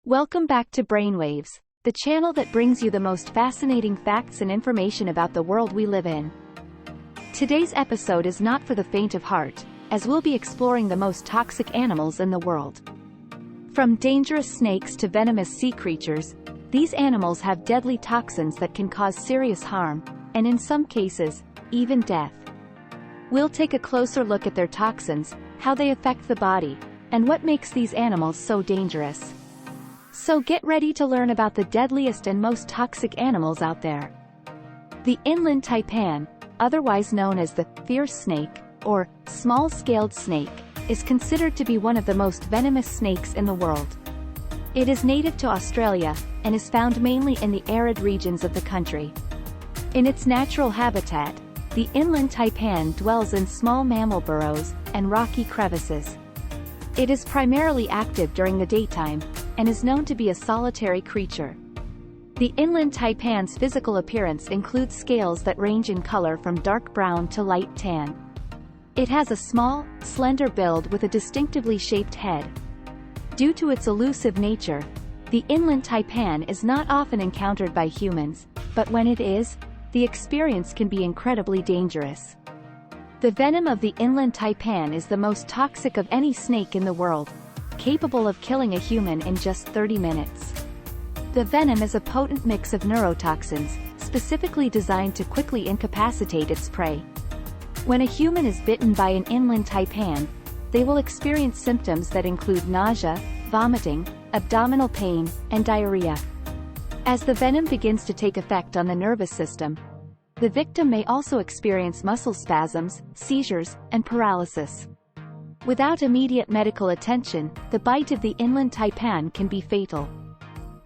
Welcome back to Brainwaves, the channel that brings you the most fascinating facts and information about the world we live in. Today's episode is not for the faint of heart, as we'll be exploring the most toxic animals in the world. From dangerous snakes to venomous sea creatures, these animals have deadly toxins that can cause serious harm, and in some cases, even death. We'll take a closer look at their toxins, how they affect the body, and what makes these animals so dangerous. So get ready to learn about the deadliest and most toxic animals out there. The Inland Taipan, otherwise known as the fierce snake, or small-scaled snake, is considered to be one of the most venomous snakes in the world. It is native to Australia, and is found mainly in the arid regions of the country. In its natural habitat, the Inland Taipan dwells in small mammal burrows and rocky crevices. It is primarily active during the daytime, and is known to be a solitary creature. The Inland Taipan's physical appearance includes scales that range in color from dark brown to light tan. It has a small, slender build with a distinctively shaped head. Due to its elusive nature, the Inland Taipan is not often encountered by humans, but when it is, the experience can be incredibly dangerous. The venom of the Inland Taipan is the most toxic of any snake in the world, capable of killing a human in just 30 minutes. The venom is a potent mix of neurotoxins, specifically designed to quickly incapacitate its prey. When a human is bitten by an Inland Taipan, they will experience symptoms that include nausea, vomiting, abdominal pain, and diarrhea. As the venom begins to take effect on the nervous system, the victim may also experience muscle spasms, seizures, and paralysis. Without immediate medical attention, the bite of the Inland Taipan can be fatal.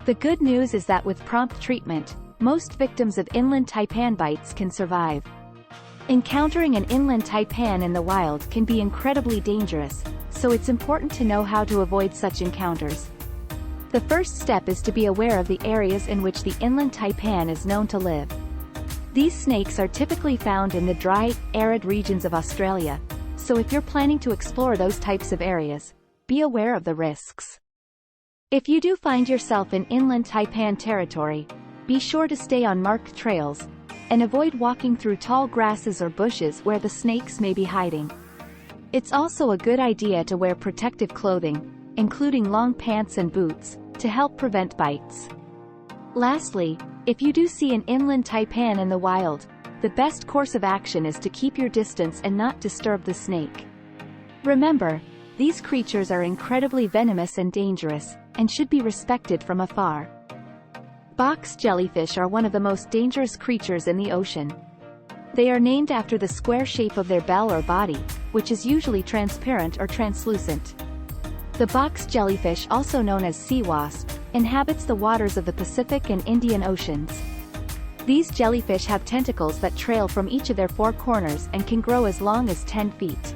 The good news is that with prompt treatment, most victims of Inland Taipan bites can survive. Encountering an Inland Taipan in the wild can be incredibly dangerous, so it's important to know how to avoid such encounters. The first step is to be aware of the areas in which the Inland Taipan is known to live. These snakes are typically found in the dry, arid regions of Australia, so if you're planning to explore those types of areas, be aware of the risks. If you do find yourself in Inland Taipan territory, be sure to stay on marked trails, and avoid walking through tall grasses or bushes where the snakes may be hiding. It's also a good idea to wear protective clothing, including long pants and boots, to help prevent bites. Lastly, if you do see an Inland Taipan in the wild, the best course of action is to keep your distance and not disturb the snake. Remember, these creatures are incredibly venomous and dangerous, and should be respected from afar. Box jellyfish are one of the most dangerous creatures in the ocean. They are named after the square shape of their bell or body, which is usually transparent or translucent. The box jellyfish, also known as sea wasp, inhabits the waters of the Pacific and Indian Oceans. These jellyfish have tentacles that trail from each of their four corners and can grow as long as 10 feet.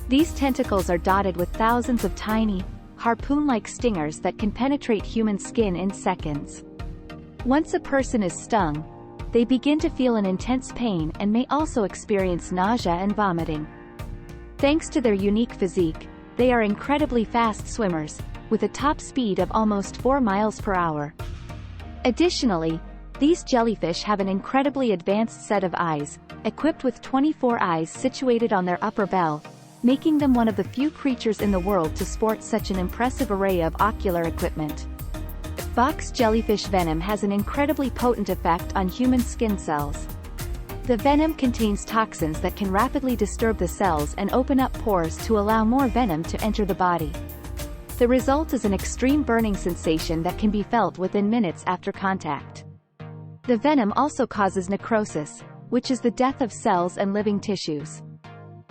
These tentacles are dotted with thousands of tiny, harpoon-like stingers that can penetrate human skin in seconds. Once a person is stung, they begin to feel an intense pain and may also experience nausea and vomiting. Thanks to their unique physique, they are incredibly fast swimmers, with a top speed of almost 4 miles per hour. Additionally, these jellyfish have an incredibly advanced set of eyes, equipped with 24 eyes situated on their upper bell, making them one of the few creatures in the world to sport such an impressive array of ocular equipment. Box jellyfish venom has an incredibly potent effect on human skin cells. The venom contains toxins that can rapidly disturb the cells and open up pores to allow more venom to enter the body. The result is an extreme burning sensation that can be felt within minutes after contact. The venom also causes necrosis, which is the death of cells and living tissues.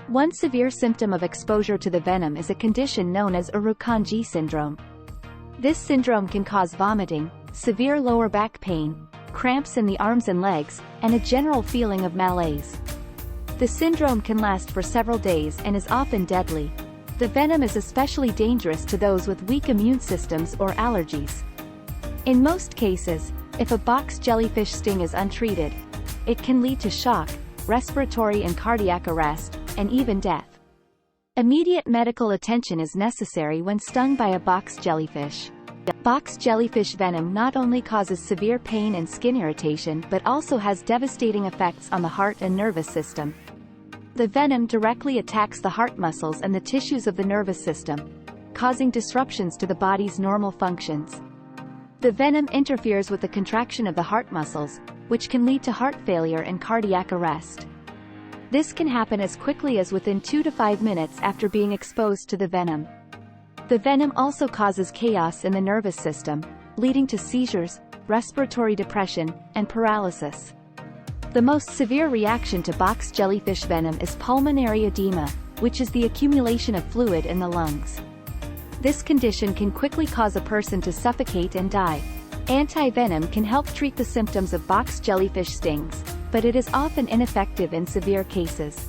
One severe symptom of exposure to the venom is a condition known as Irukandji syndrome. This syndrome can cause vomiting, severe lower back pain, cramps in the arms and legs, and a general feeling of malaise. The syndrome can last for several days and is often deadly. The venom is especially dangerous to those with weak immune systems or allergies. In most cases, if a box jellyfish sting is untreated, it can lead to shock, respiratory and cardiac arrest, and even death. Immediate medical attention is necessary when stung by a box jellyfish. Box jellyfish venom not only causes severe pain and skin irritation but also has devastating effects on the heart and nervous system. The venom directly attacks the heart muscles and the tissues of the nervous system, causing disruptions to the body's normal functions. The venom interferes with the contraction of the heart muscles, which can lead to heart failure and cardiac arrest. This can happen as quickly as within 2 to 5 minutes after being exposed to the venom. The venom also causes chaos in the nervous system, leading to seizures, respiratory depression, and paralysis. The most severe reaction to box jellyfish venom is pulmonary edema, which is the accumulation of fluid in the lungs. This condition can quickly cause a person to suffocate and die. Anti-venom can help treat the symptoms of box jellyfish stings, but it is often ineffective in severe cases.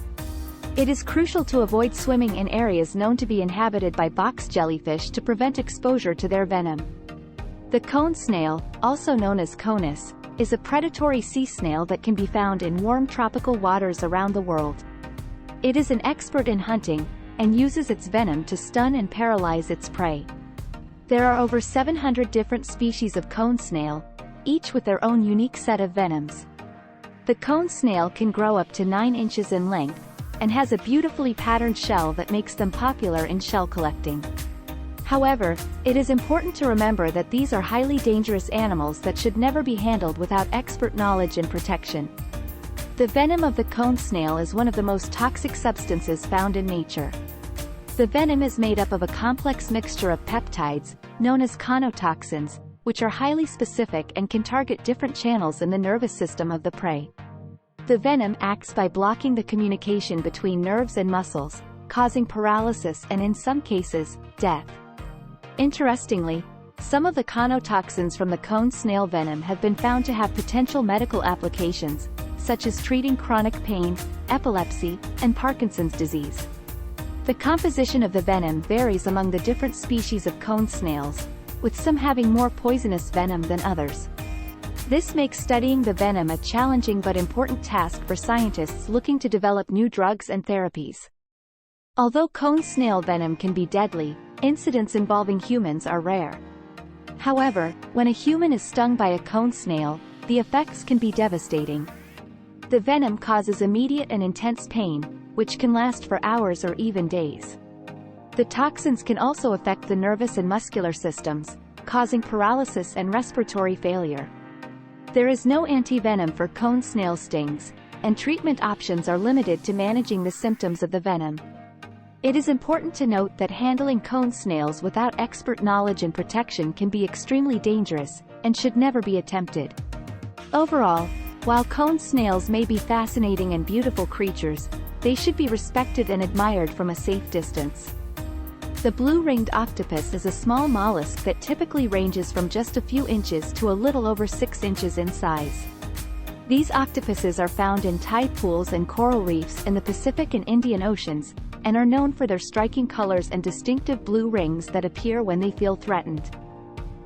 It is crucial to avoid swimming in areas known to be inhabited by box jellyfish to prevent exposure to their venom. The cone snail, also known as conus, is a predatory sea snail that can be found in warm tropical waters around the world. It is an expert in hunting, and uses its venom to stun and paralyze its prey. There are over 700 different species of cone snail, each with their own unique set of venoms. The cone snail can grow up to 9 inches in length, and has a beautifully patterned shell that makes them popular in shell collecting. However, it is important to remember that these are highly dangerous animals that should never be handled without expert knowledge and protection. The venom of the cone snail is one of the most toxic substances found in nature. The venom is made up of a complex mixture of peptides, known as toxins, which are highly specific and can target different channels in the nervous system of the prey. The venom acts by blocking the communication between nerves and muscles, causing paralysis and in some cases, death. Interestingly, some of the toxins from the cone snail venom have been found to have potential medical applications, such as treating chronic pain, epilepsy, and Parkinson's disease. The composition of the venom varies among the different species of cone snails, with some having more poisonous venom than others. This makes studying the venom a challenging but important task for scientists looking to develop new drugs and therapies. Although cone snail venom can be deadly, incidents involving humans are rare. However, when a human is stung by a cone snail, the effects can be devastating. The venom causes immediate and intense pain, which can last for hours or even days. The toxins can also affect the nervous and muscular systems, causing paralysis and respiratory failure. There is no anti-venom for cone snail stings, and treatment options are limited to managing the symptoms of the venom. It is important to note that handling cone snails without expert knowledge and protection can be extremely dangerous, and should never be attempted. Overall, while cone snails may be fascinating and beautiful creatures, they should be respected and admired from a safe distance. The blue-ringed octopus is a small mollusk that typically ranges from just a few inches to a little over 6 inches in size. These octopuses are found in tide pools and coral reefs in the Pacific and Indian Oceans, and are known for their striking colors and distinctive blue rings that appear when they feel threatened.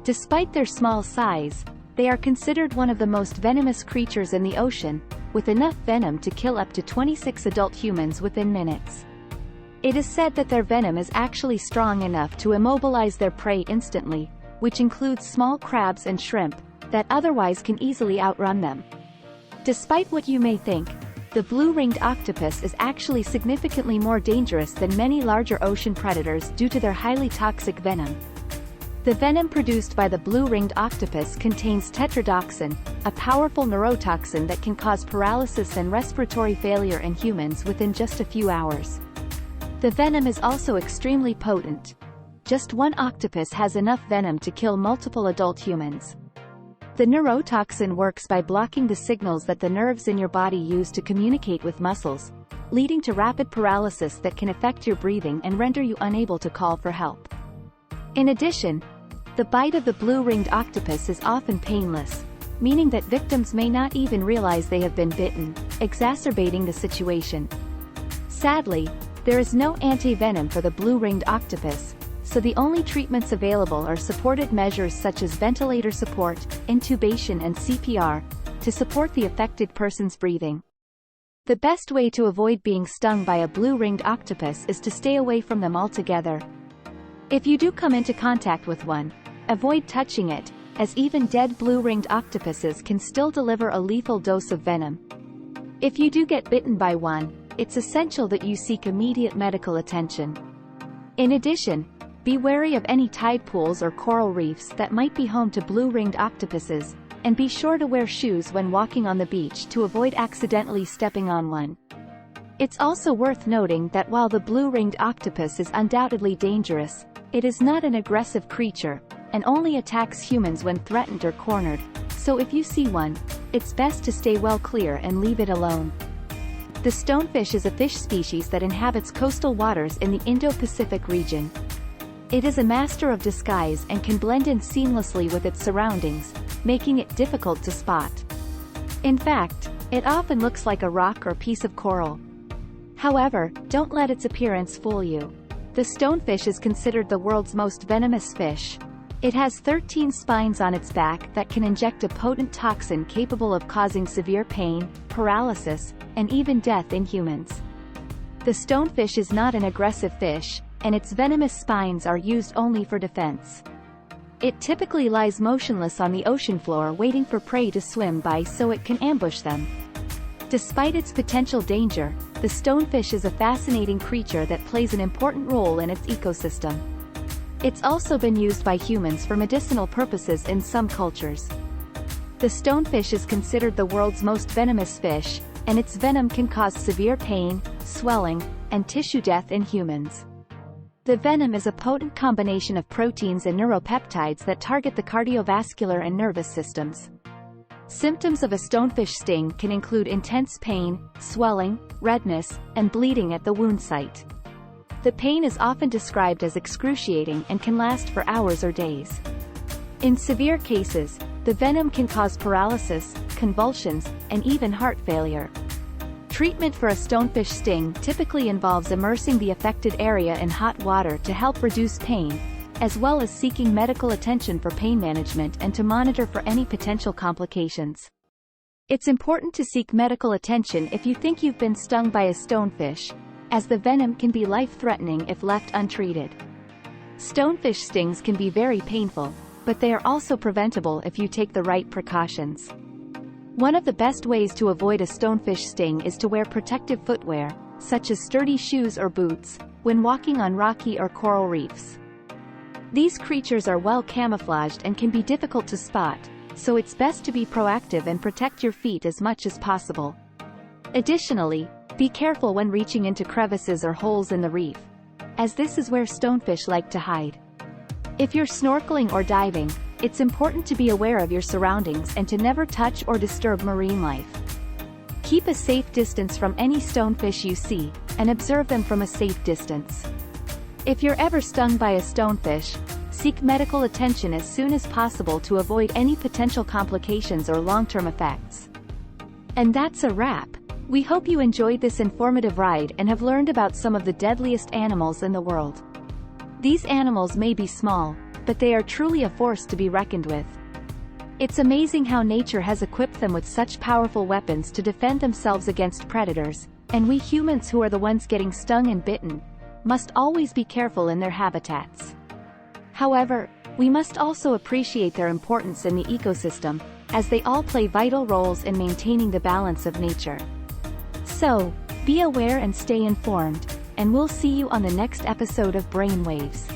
Despite their small size, they are considered one of the most venomous creatures in the ocean, with enough venom to kill up to 26 adult humans within minutes. It is said that their venom is actually strong enough to immobilize their prey instantly, which includes small crabs and shrimp, that otherwise can easily outrun them. Despite what you may think, the blue-ringed octopus is actually significantly more dangerous than many larger ocean predators due to their highly toxic venom. The venom produced by the blue-ringed octopus contains tetrodotoxin, a powerful neurotoxin that can cause paralysis and respiratory failure in humans within just a few hours. The venom is also extremely potent. Just one octopus has enough venom to kill multiple adult humans. The neurotoxin works by blocking the signals that the nerves in your body use to communicate with muscles, leading to rapid paralysis that can affect your breathing and render you unable to call for help. In addition, the bite of the blue-ringed octopus is often painless, meaning that victims may not even realize they have been bitten, exacerbating the situation. Sadly, there is no anti-venom for the blue-ringed octopus, so the only treatments available are supported measures such as ventilator support, intubation and CPR, to support the affected person's breathing. The best way to avoid being stung by a blue-ringed octopus is to stay away from them altogether. If you do come into contact with one, avoid touching it, as even dead blue-ringed octopuses can still deliver a lethal dose of venom. If you do get bitten by one, it's essential that you seek immediate medical attention. In addition, be wary of any tide pools or coral reefs that might be home to blue-ringed octopuses, and be sure to wear shoes when walking on the beach to avoid accidentally stepping on one. It's also worth noting that while the blue-ringed octopus is undoubtedly dangerous, it is not an aggressive creature, and only attacks humans when threatened or cornered, so if you see one, it's best to stay well clear and leave it alone. The stonefish is a fish species that inhabits coastal waters in the Indo-Pacific region. It is a master of disguise and can blend in seamlessly with its surroundings, making it difficult to spot. In fact, it often looks like a rock or piece of coral. However, don't let its appearance fool you. The stonefish is considered the world's most venomous fish. It has 13 spines on its back that can inject a potent toxin capable of causing severe pain, paralysis, and even death in humans. The stonefish is not an aggressive fish, and its venomous spines are used only for defense. It typically lies motionless on the ocean floor waiting for prey to swim by so it can ambush them. Despite its potential danger, the stonefish is a fascinating creature that plays an important role in its ecosystem. It's also been used by humans for medicinal purposes in some cultures. The stonefish is considered the world's most venomous fish, and its venom can cause severe pain, swelling, and tissue death in humans. The venom is a potent combination of proteins and neuropeptides that target the cardiovascular and nervous systems. Symptoms of a stonefish sting can include intense pain, swelling, redness, and bleeding at the wound site. The pain is often described as excruciating and can last for hours or days. In severe cases, the venom can cause paralysis, convulsions, and even heart failure. Treatment for a stonefish sting typically involves immersing the affected area in hot water to help reduce pain, as well as seeking medical attention for pain management and to monitor for any potential complications. It's important to seek medical attention if you think you've been stung by a stonefish, as the venom can be life-threatening if left untreated. Stonefish stings can be very painful, but they are also preventable if you take the right precautions. One of the best ways to avoid a stonefish sting is to wear protective footwear, such as sturdy shoes or boots, when walking on rocky or coral reefs. These creatures are well camouflaged and can be difficult to spot, so it's best to be proactive and protect your feet as much as possible. Additionally, be careful when reaching into crevices or holes in the reef, as this is where stonefish like to hide. If you're snorkeling or diving, it's important to be aware of your surroundings and to never touch or disturb marine life. Keep a safe distance from any stonefish you see, and observe them from a safe distance. If you're ever stung by a stonefish, seek medical attention as soon as possible to avoid any potential complications or long-term effects. And that's a wrap. We hope you enjoyed this informative ride and have learned about some of the deadliest animals in the world. These animals may be small, but they are truly a force to be reckoned with. It's amazing how nature has equipped them with such powerful weapons to defend themselves against predators, and we humans who are the ones getting stung and bitten, must always be careful in their habitats. However, we must also appreciate their importance in the ecosystem, as they all play vital roles in maintaining the balance of nature. So, be aware and stay informed, and we'll see you on the next episode of Brainwaves.